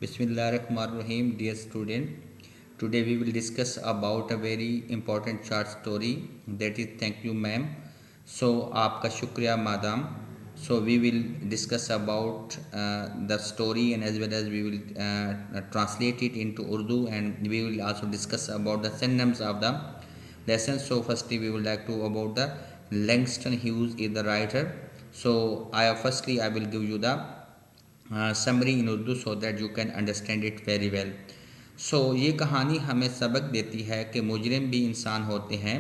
Bismillahirrahmanirrahim, dear student. Today we will discuss about a very important short story, that is thank you ma'am. So आपका शुक्रिया madam. So we will discuss about the story, and as well as we will translate it into Urdu, and we will also discuss about the synonyms of the lesson. So firstly we would like to about the Langston Hughes is the writer. So I will give you the summary in Urdu so that you can understand it very well. So ये कहानी हमें सबक देती है कि मुजरिम भी इंसान होते हैं।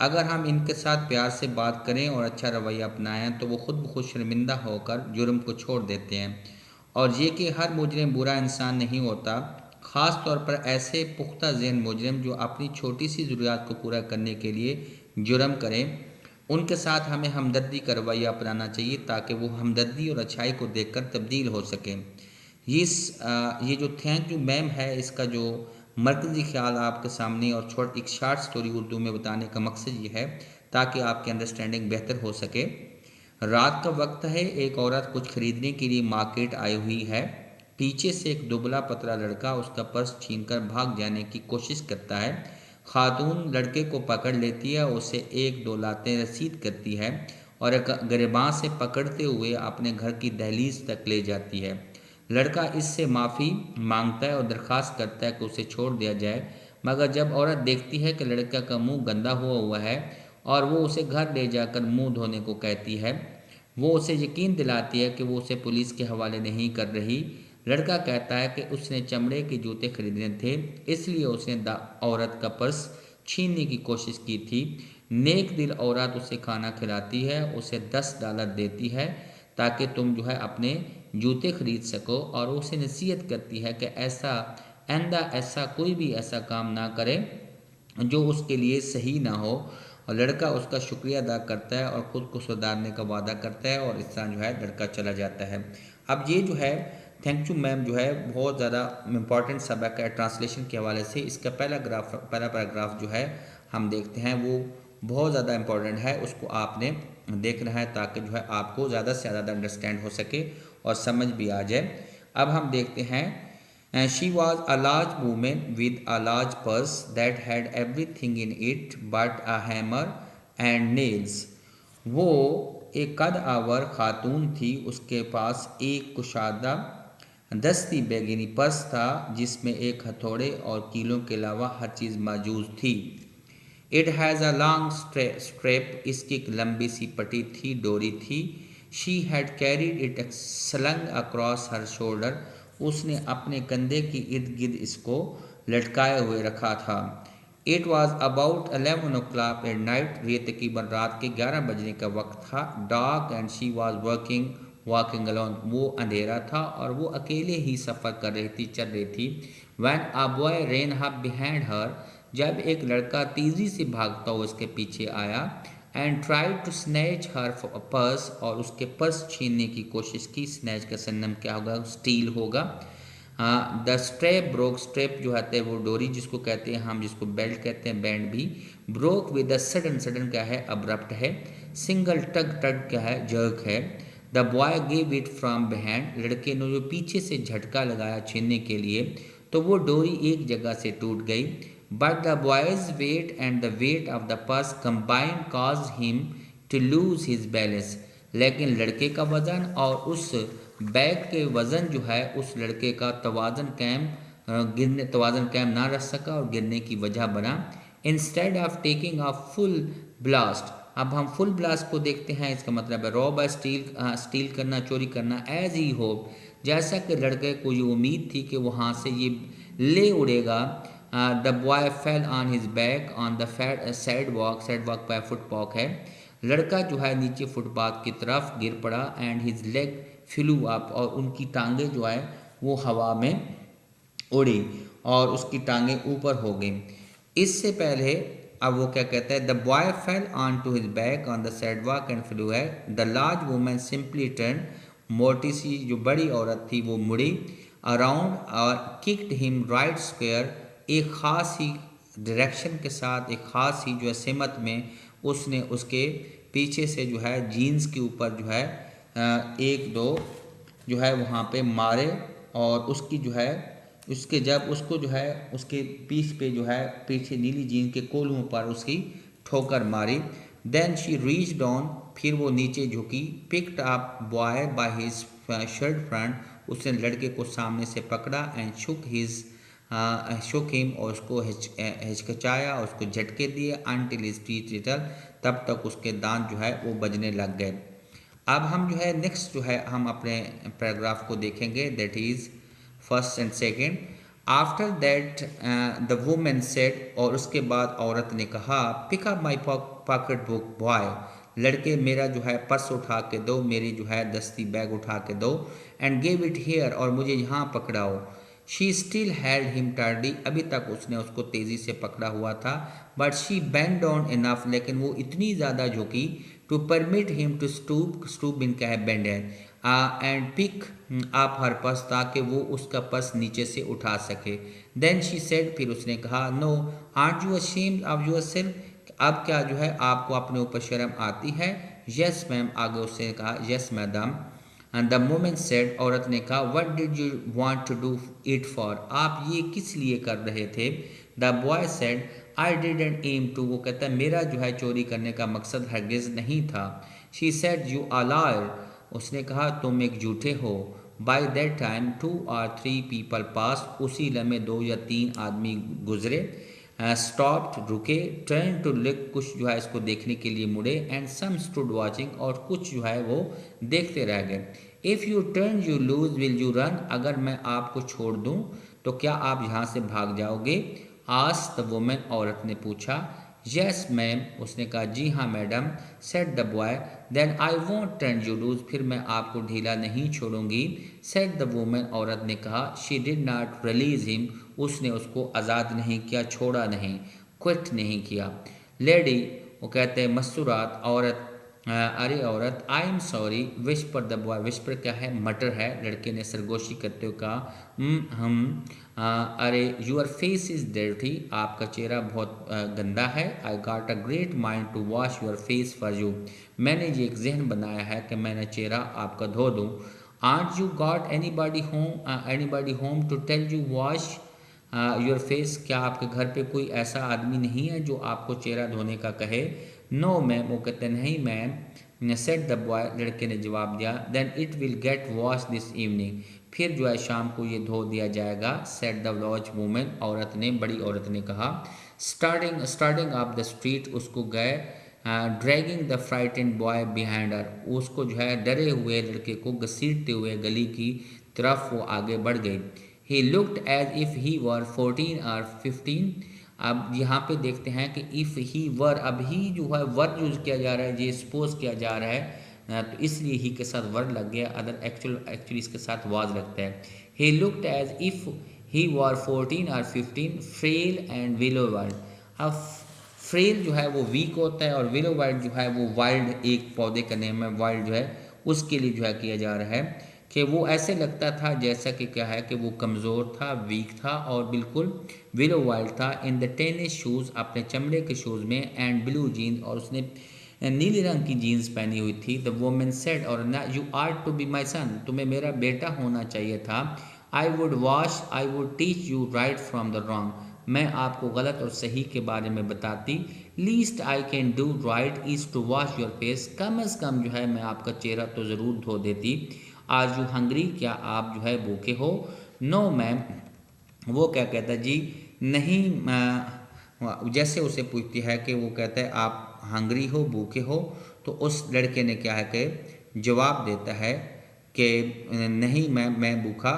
अगर हम इनके साथ प्यार से बात करें और अच्छा रवैया अपनाएं तो वो खुद ब खुद शर्मिंदा होकर जुर्म को छोड़ देते हैं। और ये कि हर मुजरिम बुरा इंसान नहीं होता, ख़ास तौर पर ऐसे पुख्ता ज़हन मुजरिम जो अपनी छोटी सी ज़रूरियात को पूरा करने के लिए जुर्म करें, उनके साथ हमें हमदर्दी का रवैया अपनाना चाहिए ताकि वो हमदर्दी और अच्छाई को देखकर तब्दील हो सकें। ये जो थैंक यू मैम है, इसका जो मरकज़ी ख्याल आपके सामने और एक शॉर्ट स्टोरी उर्दू में बताने का मकसद ये है ताकि आपकी अंडरस्टैंडिंग बेहतर हो सके। रात का वक्त है, एक औरत कुछ खरीदने के लिए मार्केट आई हुई है। पीछे से एक दुबला पतला लड़का उसका पर्स छीनकर भाग जाने की कोशिश करता है। खातून लड़के को पकड़ लेती है, उसे एक दो लातें रसीद करती है और एक गिरबां से पकड़ते हुए अपने घर की दहलीज तक ले जाती है। लड़का इससे माफ़ी मांगता है और दरख्वास्त करता है कि उसे छोड़ दिया जाए, मगर जब औरत देखती है कि लड़का का मुंह गंदा हुआ है और वो उसे घर ले जाकर मुंह धोने को कहती है, वो उसे यकीन दिलाती है कि वो उसे पुलिस के हवाले नहीं कर रही। लड़का कहता है कि उसने चमड़े के जूते खरीदने थे, इसलिए उसने औरत का पर्स छीनने की कोशिश की थी। नेक दिल औरत उसे खाना खिलाती है, उसे $10 देती है ताकि तुम जो है अपने जूते खरीद सको, और उसे नसीहत करती है कि ऐसा कोई भी ऐसा काम ना करे जो उसके लिए सही ना हो। और लड़का उसका शुक्रिया अदा करता है और ख़ुद को सुधारने का वादा करता है, और इस तरह जो है लड़का चला जाता है। अब ये जो है थैंक यू मैम जो है बहुत ज़्यादा इम्पॉर्टेंट सबक है ट्रांसलेशन के हवाले से। इसका पहला पैराग्राफ जो है हम देखते हैं, वो बहुत ज़्यादा इम्पॉर्टेंट है, उसको आपने देखना है ताकि जो है आपको ज़्यादा से ज़्यादा अंडरस्टैंड हो सके और समझ भी आ जाए। अब हम देखते हैं, she was a large woman with a large purse that had everything in it but a hammer and nails. वो एक कद आवर खातून थी, उसके पास एक कुशादा दस्ती बैगनी पर्स था जिसमें एक हथौड़े और कीलों के अलावा हर चीज़ मौजूद थी। It has a long strap, इसकी एक लंबी सी पट्टी थी, डोरी थी। She had carried it slung across her shoulder, उसने अपने कंधे के इर्द गिर्द इसको लटकाए हुए रखा था। It was about 11 o'clock at night, ये तकरीबन रात के 11 बजने का वक्त था। Dark and she was walking alone, वो अंधेरा था और वो अकेले ही सफ़र कर रही थी, चल रही थी। When a boy rain up behind her, जब एक लड़का तेज़ी से भागता हुआ उसके पीछे आया। And try to snatch her purse, और उसके पर्स छीनने की कोशिश की। स्नैच का सन्नम क्या होगा? स्टील होगा। द स्ट्रेप ब्रोक, स्ट्रेप जो है वो डोरी जिसको कहते हैं हम, जिसको बेल्ट कहते हैं, बैंड भी। Broke with the sudden, sudden क्या है? अब्रप्ट है। सिंगल टग, टग क्या है? जर्क है। The boy give it from behind, लड़के ने जो पीछे से झटका लगाया छीनने के लिए, तो वो डोरी एक जगह से टूट गई। But the boy's weight and the weight of the purse combined cause him to lose his balance, लेकिन लड़के का वज़न और उस बैग के वज़न जो है उस लड़के का तवाज़न कायम ना रख सका और गिरने की वजह बना। Instead of taking a full blast, अब हम फुल ब्लास्ट को देखते हैं। इसका मतलब है रॉब स्टील करना, चोरी करना। एज ही होप, जैसा कि लड़के को ये उम्मीद थी कि वहाँ से ये ले उड़ेगा। The boy fell on his back on the side walk, side walk पर फुटपाथ है। लड़का जो है नीचे फुटपाथ की तरफ गिर पड़ा। And his leg flu up, और उनकी टांगे जो है वो हवा में उड़ी और उसकी टांगे ऊपर हो गई। इससे पहले अब वो क्या कहता है? The boy fell on to his back on the sidewalk and flew है। The large woman simply turn, मोटी सी जो बड़ी औरत थी वो मुड़ी अराउंड और किक्ड हिम राइट स्क्वायर, एक ख़ास ही डायरेक्शन के साथ, एक ख़ास ही जो है सिमत में उसने उसके पीछे से जो है जीन्स के ऊपर जो है एक दो जो है वहाँ पे मारे और उसकी जो है उसके जब उसको जो है उसके पीठ पे जो है पीछे नीली जीन के कोलुओं पर उसकी ठोकर मारी। देन शी रीच डाउन, फिर वो नीचे झुकी। Picked up boy by his shirt front, उसने लड़के को सामने से पकड़ा। एंड शुक हिम, और उसको हिचकिचाया और उसको झटके दिए। अनटिल हिज टीथ रिटल, तब तक उसके दांत जो है वो बजने लग गए। अब हम जो है नेक्स्ट जो है हम अपने पैराग्राफ को देखेंगे, that is first and second. After that the woman said, और उसके बाद औरत ने कहा, pick up my pocket book boy, लड़के मेरा जो है पर्स उठा के दो, मेरी जो है दस्ती बैग उठा के दो। एंड गिव इट हियर, और मुझे यहाँ पकड़ाओ। She still had him tardy, अभी तक उसने उसको तेज़ी से पकड़ा हुआ था। But she bend down enough, लेकिन वो इतनी ज़्यादा झुकी to permit him to stoop, stoop इनका है बेंड है, and pick up her purse, ताकि वो उसका पर्स नीचे से उठा सके। देन शी सेड, फिर उसने कहा, now aren't you ashamed of yourself, अब क्या जो है आपको अपने ऊपर शर्म आती है? यस मैम, आगे उसने कहा, yes madam. And the woman said, औरत ने कहा, what did you want to do it for, आप ये किस लिए कर रहे थे? The boy said, I didn't aim to, वो कहता है मेरा जो है चोरी करने का मकसद हरगिज नहीं था। She said, you are liar, उसने कहा तुम एक झूठे हो। By that time 2 or 3 people pass, उसी लम्हे 2 या 3 आदमी गुजरे। स्टॉप्ड, रुके। टर्न टू लुक, कुछ जो है इसको देखने के लिए मुड़े। एंड सम स्टूड वॉचिंग, और कुछ जो है वो देखते रह गए। If U turn you loose will you run, अगर मैं आपको छोड़ दूँ तो क्या आप यहाँ से भाग जाओगे? आस्क द वुमन, औरत ने पूछा। यस मैम, उसने कहा, जी हाँ madam. Said the boy, then I won't turn you loose, फिर मैं आपको ढीला नहीं छोड़ूंगी। सेड द वुमन, औरत ने कहा। She did not release him, उसने उसको आज़ाद नहीं किया, छोड़ा नहीं, क्विट नहीं किया। लेडी, वो कहते हैं मस्तूरात, औरत, अरे औरत, I am sorry. Whisper the boy, whisper क्या है? मटर है। लड़के ने सरगोशी करते हुए कहा, अरे यूर फेस इज़ डर्टी, आपका चेहरा बहुत गंदा है। I got a great mind to wash your face for you, मैंने ये एक जहन बनाया है कि मैंने चेहरा आपका धो दूँ। Ain't you got any home to tell you wash your face, क्या आपके घर पे कोई ऐसा आदमी नहीं है जो आपको चेहरा धोने का कहे? नो मैम, वो कहते नहीं मैम। सेड द बॉय, लड़के ने जवाब दिया। Then it will get wash this evening, फिर जो है शाम को ये धो दिया जाएगा। सेड द लॉज वूमेन, औरत ने, बड़ी औरत ने कहा। स्टार्टिंग अप द स्ट्रीट, उसको गए। Dragging the frightened boy behind her, उसको जो है डरे हुए लड़के को घसीटते हुए गली की तरफ वो आगे बढ़ गई। He looked as if he were 14 or 15। अब यहाँ पे देखते हैं कि इफ़ ही वर, अब ही जो है वर्ड यूज़ किया जा रहा है, ये सपोज किया जा रहा है, तो इसलिए ही के साथ वर्ड लग गया, अदर एक्चुअली इसके साथ वाज लगता है। He looked as if he were 14 or 15, frail and willow wild. अब फ्रेल जो है वो वीक होता है, और विलो वाइल्ड जो है वो वाइल्ड, एक पौधे का नेम है, वाइल्ड जो है उसके लिए जो है किया जा रहा है कि वो ऐसे लगता था जैसा कि क्या है कि वो कमज़ोर था, वीक था, और बिल्कुल विलो वाइल्ड था। इन द टेनिस शूज़, अपने चमड़े के शूज़ में। एंड ब्लू जीन्स, और उसने नीले रंग की जीन्स पहनी हुई थी। द वोमेन सेड, और ना, you are to be my son, तुम्हें मेरा बेटा होना चाहिए था। I would teach you right from the wrong, मैं आपको गलत और सही के बारे में बताती। Least I can do right is to wash your face, कम अज़ कम जो है मैं आपका चेहरा तो ज़रूर धो देती। आर यू हंग्री, क्या आप जो है भूखे हो? नो मैम, वो क्या कहता है जी, नहीं। जैसे उसे पूछती है कि वो कहता है आप हंग्री हो, भूखे हो, तो उस लड़के ने क्या है कि जवाब देता है कि नहीं मैम, मैं भूखा।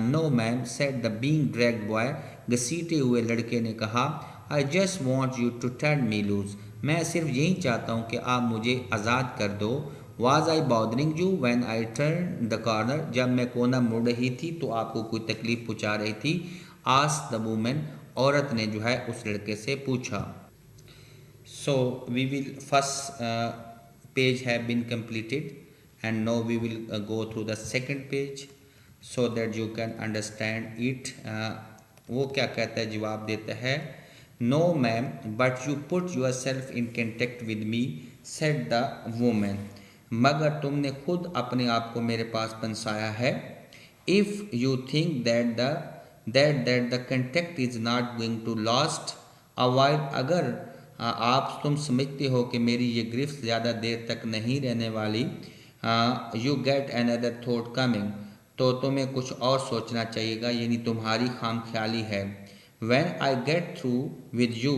No ma'am, said the being dragged boy, घसीटे हुए लड़के ने कहा। I just want you to turn me loose, मैं सिर्फ यही चाहता हूँ कि आप मुझे आज़ाद कर दो। Was I bothering you when I turn the corner, जब मैं कोना मुड़ रही थी तो आपको कोई तकलीफ पहुँचा रही थी? आस्क द वुमन, औरत ने जो है उस लड़के से पूछा। So we will first page have been completed, and now we will go through the second page so that you can understand it. वो क्या कहता है, जवाब देता है, no ma'am, but you put yourself in contact with me, said the woman, मगर तुमने खुद अपने आप को मेरे पास पहुँचाया है। if you think that the contact is not going to last a while, अगर आप तुम समझते हो कि मेरी ये गिरफ्त ज़्यादा देर तक नहीं रहने वाली, you get another thought coming, तो तुम्हें कुछ और सोचना चाहिएगा, यानी तुम्हारी खाम ख्याली है। When I get through with you,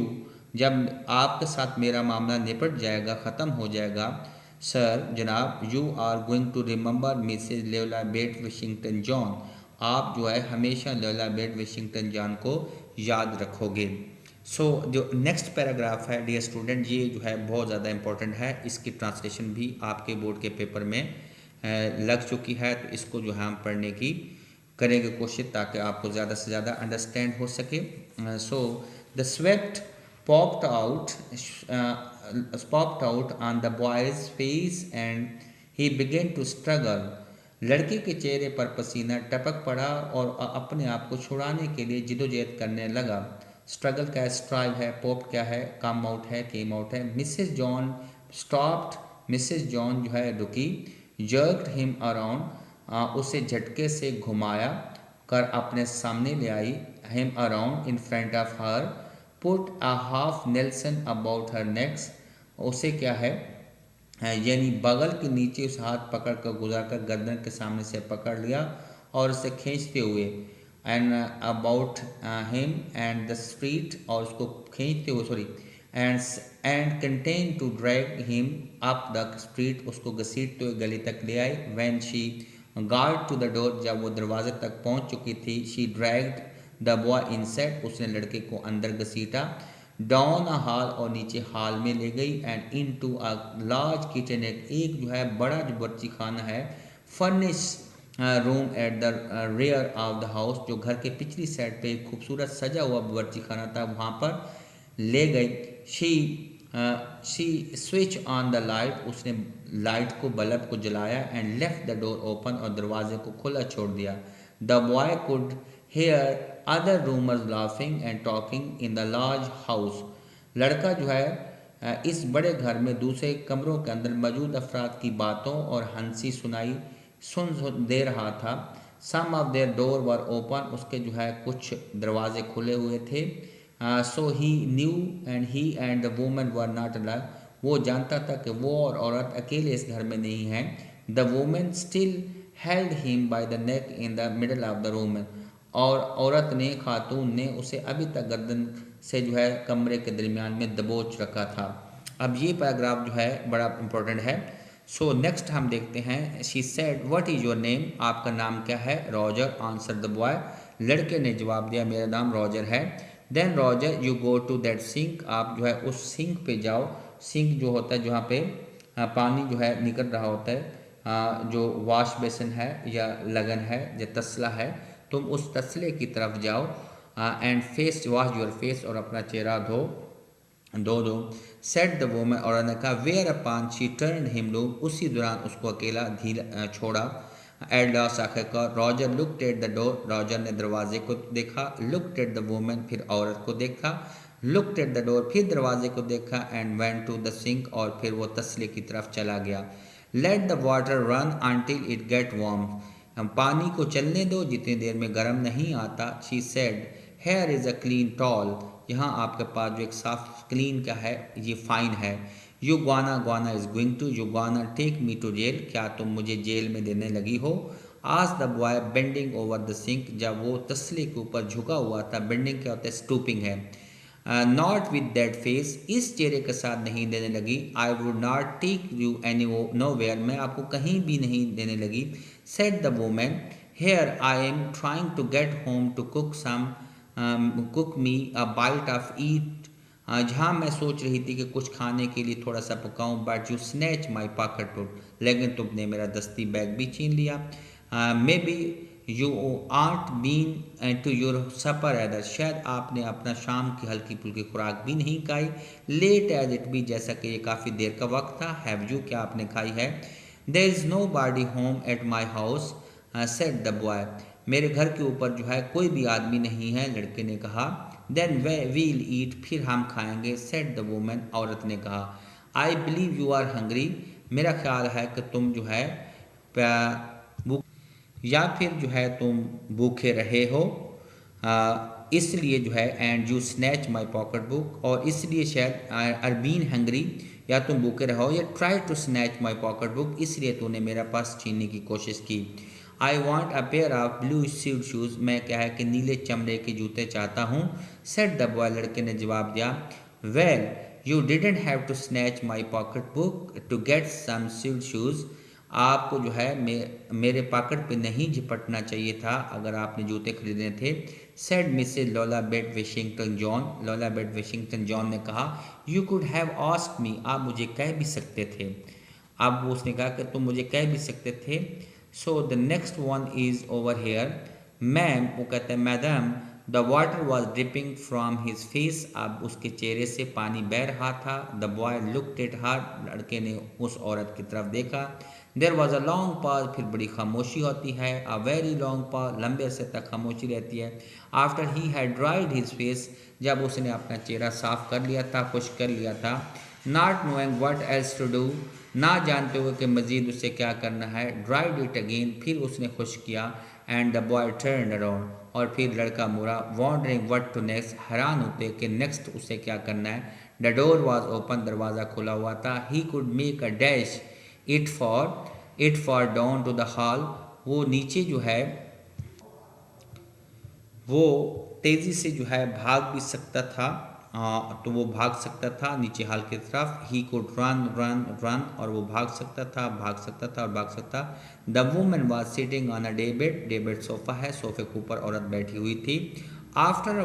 जब आपके साथ मेरा मामला निपट जाएगा, ख़त्म हो जाएगा, सर जनाब, you are going to remember Mrs Luella Bates Washington John, आप जो है हमेशा लेला बेट वाशिंगटन जॉन को याद रखोगे। सो जो नेक्स्ट पैराग्राफ है डियर स्टूडेंट, ये जो है बहुत ज़्यादा इंपॉर्टेंट है, इसकी ट्रांसलेशन भी आपके बोर्ड के पेपर में लग चुकी है, तो इसको जो है हम पढ़ने की करेंगे कोशिश ताकि आपको ज़्यादा से ज़्यादा अंडरस्टैंड हो सके। So the sweat popped out popped out on the boy's face and he began to struggle. लड़के के चेहरे पर पसीना टपक पड़ा और अपने आप को छुड़ाने के लिए जिदोजहद करने लगा। स्ट्रगल का स्ट्राइव है, पॉप क्या है, कम आउट है, केम आउट है। Mrs John stopped, Mrs John जो है रुकी। जर्क्ड हिम अराउंड, उसे झटके से घुमाया कर अपने सामने ले आई। Him around in front of her, put a half nelson about her necks, उसे क्या है यानी बगल के नीचे उस हाथ पकड़ कर गुजार कर गर्दन के सामने से पकड़ लिया और उसे खींचते हुए, and about him and the street, और उसको खींचते हुए sorry and contain to drag him up the street, उसको घसीटते हुए गली तक ले आई। When she got to the door, जब वो दरवाजे तक पहुंच चुकी थी, she dragged the boy inside, उसने लड़के को अंदर घसीटा। डाउन अ हॉल, और नीचे हॉल में ले गई। And into a large kitchen, एक जो है बड़ा जो बर्ची खाना है, furnish room at the rear of the house, जो घर के पिछली साइड पे एक खूबसूरत सजा हुआ बर्ची खाना था, वहाँ पर ले गई। She switch on the light, उसने लाइट को बल्ब को जलाया। And left the door open, और दरवाजे को खुला छोड़ दिया। The boy could here other rumours laughing and talking in the large house, लड़का जो है इस बड़े घर में दूसरे कमरों के अंदर मौजूद अफराद की बातों और हंसी सुन दे रहा था। Some of their doors were open, उसके जो है कुछ दरवाजे खुले हुए थे। So he knew and he and the woman were not alive, वो जानता था कि वो और औरत अकेले इस घर में नहीं हैं। The woman still held him by the neck in the middle of the room, और औरत ने, खातून ने उसे अभी तक गर्दन से जो है कमरे के दरमियान में दबोच रखा था। अब ये पैराग्राफ जो है बड़ा इंपॉर्टेंट है। सो नेक्स्ट हम देखते हैं। She said what is your name, आपका नाम क्या है। रॉजर आंसर द बॉय, लड़के ने जवाब दिया मेरा नाम रॉजर है। Then Roger you go to that sink, आप जो है उस सिंक पे जाओ। सिंक जो होता है जहाँ पे पानी जो है निकल रहा होता है, जो वॉश बेसिन है या लगन है या तसला है, तुम उस तसले की तरफ जाओ। And face wash your face, और अपना चेहरा धो सेट द वोमन, और ने कहा whereupon she turn him loose, उसी दौरान उसको अकेला छोड़ा। एट लास्ट आखिरकार Roger looked at the door, Roger ने दरवाजे को देखा। लुक्ड एट द वोमन, फिर औरत को देखा। लुक्ड एट द डोर, फिर दरवाजे को देखा। And went to the sink, और फिर वो तसले की तरफ चला गया। Let the water run until it get warm, हम पानी को चलने दो जितनी देर में गर्म नहीं आता। She said here is a clean towel, यहाँ आपके पास जो एक साफ क्लीन क्या है, ये फाइन है। You gonna, gonna is going to, you gonna take me to jail, क्या तुम मुझे जेल में देने लगी हो। आज the boy bending over the sink, जब वो तसले के ऊपर झुका हुआ था, बेंडिंग क्या होता है, स्टूपिंग है। नॉट विद दैट फेस, इस चेहरे के साथ नहीं देने लगी। I would not take you any no where, मैं आपको कहीं भी नहीं देने लगी। Said the woman here I am trying to get home to cook me a bite of eat, जहाँ मैं सोच रही थी कि कुछ खाने के लिए थोड़ा सा पकाऊं, but you snatch my pocket book, लेकिन तुमने मेरा दस्ती बैग भी छीन लिया। Maybe you ain't been to your supper either, शायद आपने अपना शाम की हल्की फुल्की खुराक भी नहीं खाई। लेट एज इट बी, जैसा कि ये काफ़ी देर का वक्त था। हैव यू, क्या आपने खाई है। There is nobody home at my house said the boy, मेरे घर के ऊपर जो है कोई भी आदमी नहीं है, लड़के ने कहा। देन वे वील ईट, फिर हम खाएंगे। सेड द वुमन, औरत ने कहा। I believe you are hungry, मेरा ख्याल है कि तुम जो है या फिर जो है तुम भूखे रहे हो इसलिए जो है, and you snatch my pocket book, और इसलिए शायद आर बीन हंग्री, या तुम भूखे रहो, या try to snatch my pocket book, इसलिए तूने मेरा पर्स छीनने की कोशिश की। I want a pair of blue suede shoes, मैं क्या है कि नीले चमड़े के जूते चाहता हूँ। सेट द बॉय, लड़के ने जवाब दिया। Well you didn't have to snatch my pocket book to get some suede shoes, आपको जो है मेरे पॉकेट पे नहीं झपटना चाहिए था अगर आपने जूते खरीदने थे। सेड मिसेज लॉला बेट विशिंगटन जॉन, लॉला बेट विशिंगटन जॉन ने कहा, you could have asked me, आप मुझे कह भी सकते थे। अब उसने कहा कि तुम मुझे कह भी सकते थे। So the next one is over here, ma'am, वो कहते हैं madam, the water was dripping from his face, अब उसके चेहरे से पानी बह रहा था। The boy looked at her, लड़के ने उस औरत की तरफ देखा। There was a long pause, फिर बड़ी खामोशी होती है। अ वेरी लॉन्ग पॉज, लंबे अरसे तक खामोशी रहती है। After he had dried his face, जब उसने अपना चेहरा साफ कर लिया था, खुश कर लिया था। Not knowing what else to do, ना जानते हुए कि मजीद उसे क्या करना है। ड्राइड इट अगेन, फिर उसने खुश किया। And the boy turn around, और फिर लड़का मुड़ा। वॉन्डरिंग वट टू नेक्स्ट, हैरान होते कि नेक्स्ट उसे क्या करना है। द डोर वॉज ओपन, दरवाज़ा खुला हुआ था। He could make a dash it for down to the hall, वो नीचे जो है वो तेज़ी से जो है भाग भी सकता था। तो वो भाग सकता था नीचे हाल की तरफ। He could run run run, और वो भाग सकता था, भाग सकता था और भाग सकता। The woman was sitting on a day bed, day bed sofa है, सोफ़े के ऊपर औरत बैठी हुई थी। After a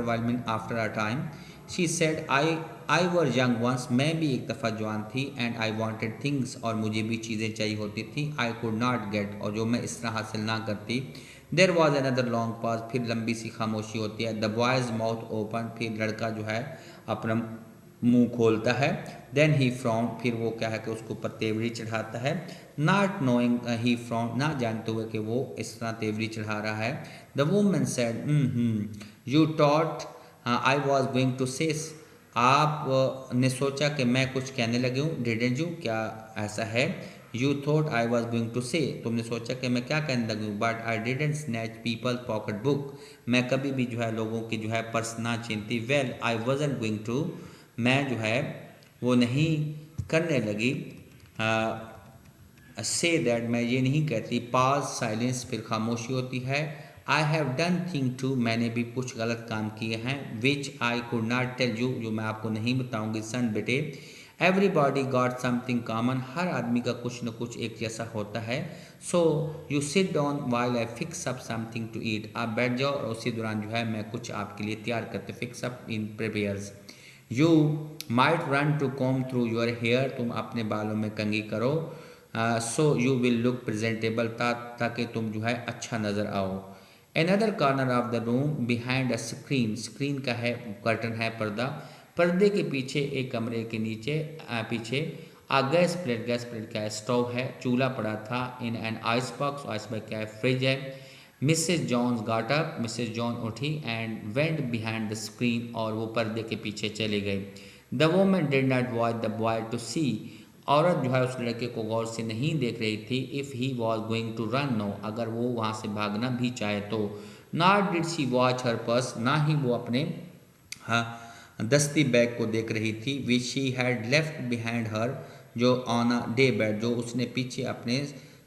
while mean after a time, she said, I were young ones, मैं भी एक दफ़ा जवान थी। एंड आई वॉन्टेड थिंग्स, और मुझे भी चीज़ें चाहिए होती थी। आई कुड नॉट गेट, और जो मैं इस तरह हासिल ना करती। There was another long pause, फिर लंबी सी खामोशी होती है। द बॉयज़ माउथ ओपन, फिर लड़का जो है अपना मुंह खोलता है। देन ही फ्राउन, फिर वो क्या है कि उसके ऊपर तेवरी चढ़ाता है। नॉट नोइंग ही फ्राउन, ना जानते हुए कि वो इस तरह तेवरी चढ़ा रहा है। The woman said, you thought I was going to say, आप ने सोचा कि मैं कुछ कहने लगी हूँ। डिडंट यू, क्या ऐसा है। You thought I was going to say, तुमने सोचा कि मैं क्या कहने लगी हूँ। But I didn't snatch people pocket book, मैं कभी भी जो है लोगों की जो है पर्स ना छीनती। Well I wasn't going to, मैं जो है वो नहीं करने लगी। से दैट, मैं ये नहीं कहती। पाज साइलेंस, फिर खामोशी होती है। I have done thing too, मैंने भी कुछ गलत काम किए हैं। Which I could not tell you, जो मैं आपको नहीं बताऊंगी सन बेटे। एवरीबॉडी गॉट समथिंग कॉमन, हर आदमी का कुछ न कुछ एक जैसा होता है। So you sit down while I fix up something to eat, आप बैठ जाओ और उसी दौरान जो है मैं कुछ आपके लिए तैयार करते। Fix up in prepares. You might run to comb through your hair, तुम अपने बालों में कंघी करो। So you will look presentable, ताकि तुम जो है अच्छा नज़र आओ। Another corner of the room behind a screen, screen का है कर्टन है, पर्दा। पर्दे के पीछे एक कमरे के नीचे पीछे गैस प्लेट का स्टोव है, चूल्हा पड़ा था। In an ice box, ice box क्या है, फ्रिज है। Mrs Jones got up, Mrs John उठी and went behind the screen, और वो पर्दे के पीछे चली गई। The women did not watch the boy to see, औरत जो है उस लड़के को गौर से नहीं देख रही थी। If he was going to run now, अगर वो वहाँ से भागना भी चाहे तो। Not did she watch her purse, ना ही वो अपने हाँ दस्ती बैग को देख रही थी। Which she had left behind her, जो ऑन अ डे बेड, जो उसने पीछे अपने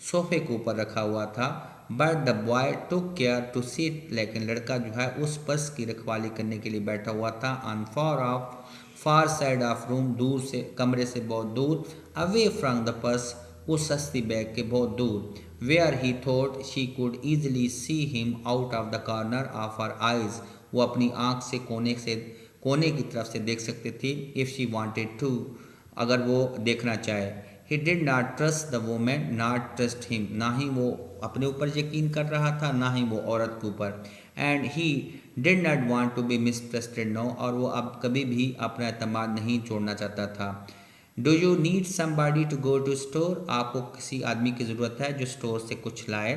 सोफे के ऊपर रखा हुआ था। But the boy took care to sit, लेकिन लड़का जो है उस पर्स की रखवाली करने के लिए बैठा हुआ था। On far side of room, दूर से, कमरे से बहुत दूर। अवे फ्रॉम द पर्स, उस सस्ती बैग के बहुत दूर। Where he thought she could easily see him out of the corner of her eyes, वो अपनी आँख से कोने की तरफ से देख सकते थे। इफ़ शी वांटेड टू, अगर वो देखना चाहे। ही did not trust the women, not trust him, ना ही वो अपने ऊपर यकीन कर रहा था, ना ही वो औरत के ऊपर। And he did not want to be mistrusted now, और वो अब कभी भी अपना एतमाद नहीं छोड़ना चाहता था। Do you need somebody to go to store, आपको किसी आदमी की ज़रूरत है जो स्टोर से कुछ लाए।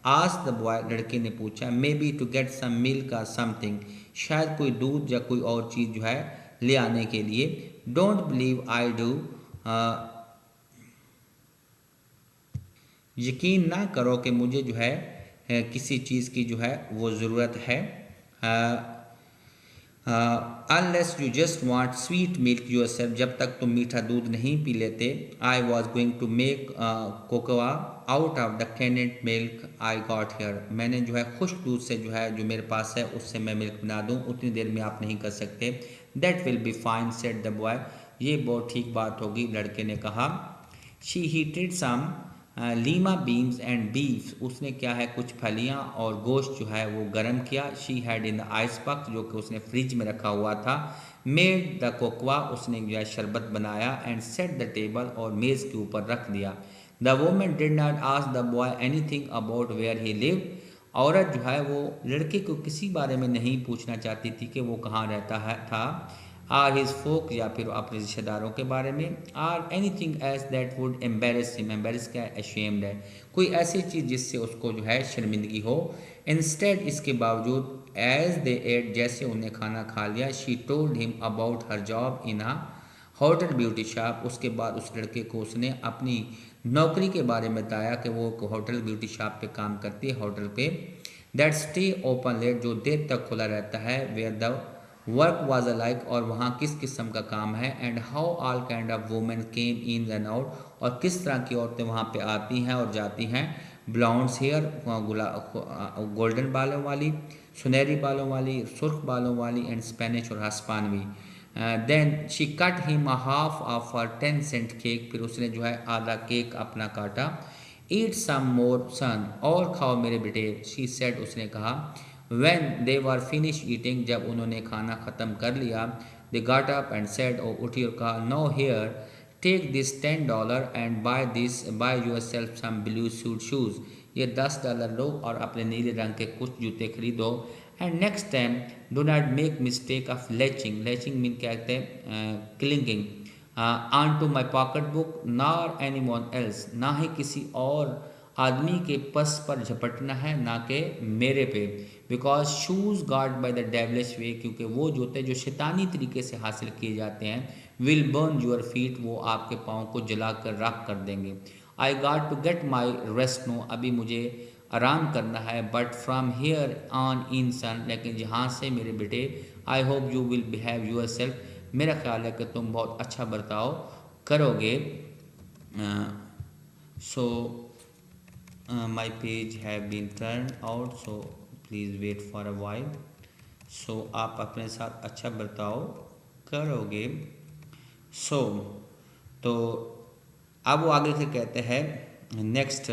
आज द बॉय, लड़के ने पूछा। Maybe to get some milk और समथिंग, शायद कोई दूध या कोई और चीज़ जो है ले आने के लिए। डोंट बिलीव आई डू, यकीन ना करो कि मुझे जो है किसी चीज़ की जो है वो ज़रूरत है। Unless you just want sweet milk yourself, जब तक तुम मीठा दूध नहीं पी लेते। I was going to make cocoa out of the canned milk I got here, मैंने जो है खुश दूध से जो है जो मेरे पास है उससे मैं मिल्क बना दूँ, उतनी देर में आप नहीं कर सकते। That will be fine said the boy, ये बहुत ठीक बात होगी, लड़के ने कहा। She heated some lima beans and beef, उसने क्या है कुछ फलियां और गोश्त जो है वो गर्म किया। She had in the ice पक, जो कि उसने फ्रिज में रखा हुआ था। मेड द कोकवा, उसने जो है शरबत बनाया। एंड सेट द टेबल, और मेज़ के ऊपर रख दिया। The woman did not ask the boy anything about where he lived, औरत जो है वो लड़के को किसी बारे में नहीं पूछना चाहती थी कि वो कहाँ रहता है था। आर हिज फोक, या फिर अपने रिश्तेदारों के बारे में। Or anything else that would embarrass him, embarrass क्या है, अशेम्ड है, कोई ऐसी चीज़ जिससे उसको जो है शर्मिंदगी हो। इंस्टेड, इसके बावजूद, एज दे एट, जैसे उन्हें खाना खा लिया, she told him about her job in a hotel beauty shop, उसके बाद उस लड़के को उसने अपनी नौकरी के बारे में बताया कि वो होटल ब्यूटी शॉप पे काम करती है, होटल पे। दैट स्टे ओपन लेट, जो देर तक खुला रहता है। Where the work was alike, और वहाँ किस किस्म का काम है। And how all kind of women came in and out, और किस तरह की औरतें वहाँ पे आती हैं और जाती हैं। ब्लाउंड्स हेयर, गोल्डन बालों वाली, सुनहरी बालों वाली, सुर्ख बालों वाली, एंड स्पेनिश और हस्पानवी। Then she cut him half of her 10 cent cake, फिर उसने जो है आधा केक अपना काटा। ईट सम मोर सन, और खाओ मेरे बेटे, शी सेड, उसने कहा। When they were finished eating, जब उन्होंने खाना ख़त्म कर लिया, they got up and said, और उठी और कहा, no here, take this $10 and buy yourself some blue suede shoes, ये $10 लो और अपने नीले रंग के कुछ जूते खरीदो। And next time do not make mistake of latching, latching mean क्या कहते हैं, clinging, on to my pocket book nor anyone else, ना ही किसी और आदमी के पर्स पर झपटना है, ना कि मेरे पे। Because shoes got by the devilish way, क्योंकि वो जूते जो शैतानी तरीके से हासिल किए जाते हैं, विल बर्न योर फीट, वो आपके पाँव को जलाकर राख कर देंगे। I got to get my rest now, अभी मुझे आराम करना है। But from here on in son, लेकिन यहाँ से मेरे बेटे, I hope you will behave yourself, मेरा ख्याल है कि तुम बहुत अच्छा बर्ताव करोगे। So my page have been turn out, so please wait for a while. सो आप अपने साथ अच्छा बर्ताव करोगे। सो तो अब वो आगे से कहते हैं next,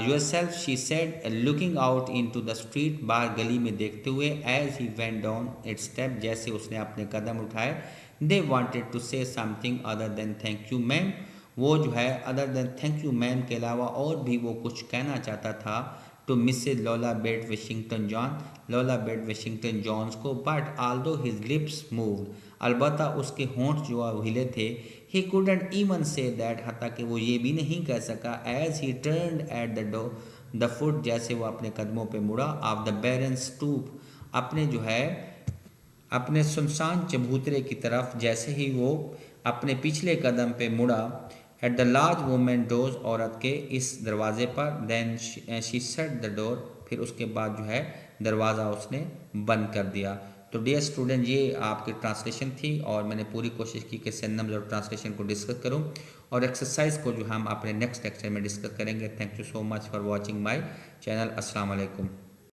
yourself, she said, looking out into the street, बाहर गली में देखते हुए। As he went down its step, जैसे उसने अपने कदम उठाए। They wanted to say something other than thank you ma'am, वो जो है other than thank you ma'am के अलावा और भी वो कुछ कहना चाहता था to Mrs Luella Bates Washington John, Luella Bates Washington Jones को। But Aldous his lips moved, अलबत्ता उसके होंठ जो हिले थे। He couldn't even say that, हत्ता कि वो ये भी नहीं कह सका। As he turned at the foot, जैसे वो अपने कदमों पे मुड़ा। ऑफ द बैरन स्टूप, अपने जो है अपने सुनसान चबूतरे की तरफ जैसे ही वो अपने पिछले कदम पे मुड़ा। At the large women doors, औरत के इस दरवाजे पर। Then she shut the door, फिर उसके बाद जो है दरवाज़ा उसने बंद कर दिया। तो डियर स्टूडेंट, ये आपकी ट्रांसलेशन थी और मैंने पूरी कोशिश की कि सिनोनिम्स और ट्रांसलेशन को डिस्कस करूं, और एक्सरसाइज को जो हम अपने नेक्स्ट लेक्चर में डिस्कस करेंगे। Thank you so much for watching my channel. अस्सलाम वालेकुम।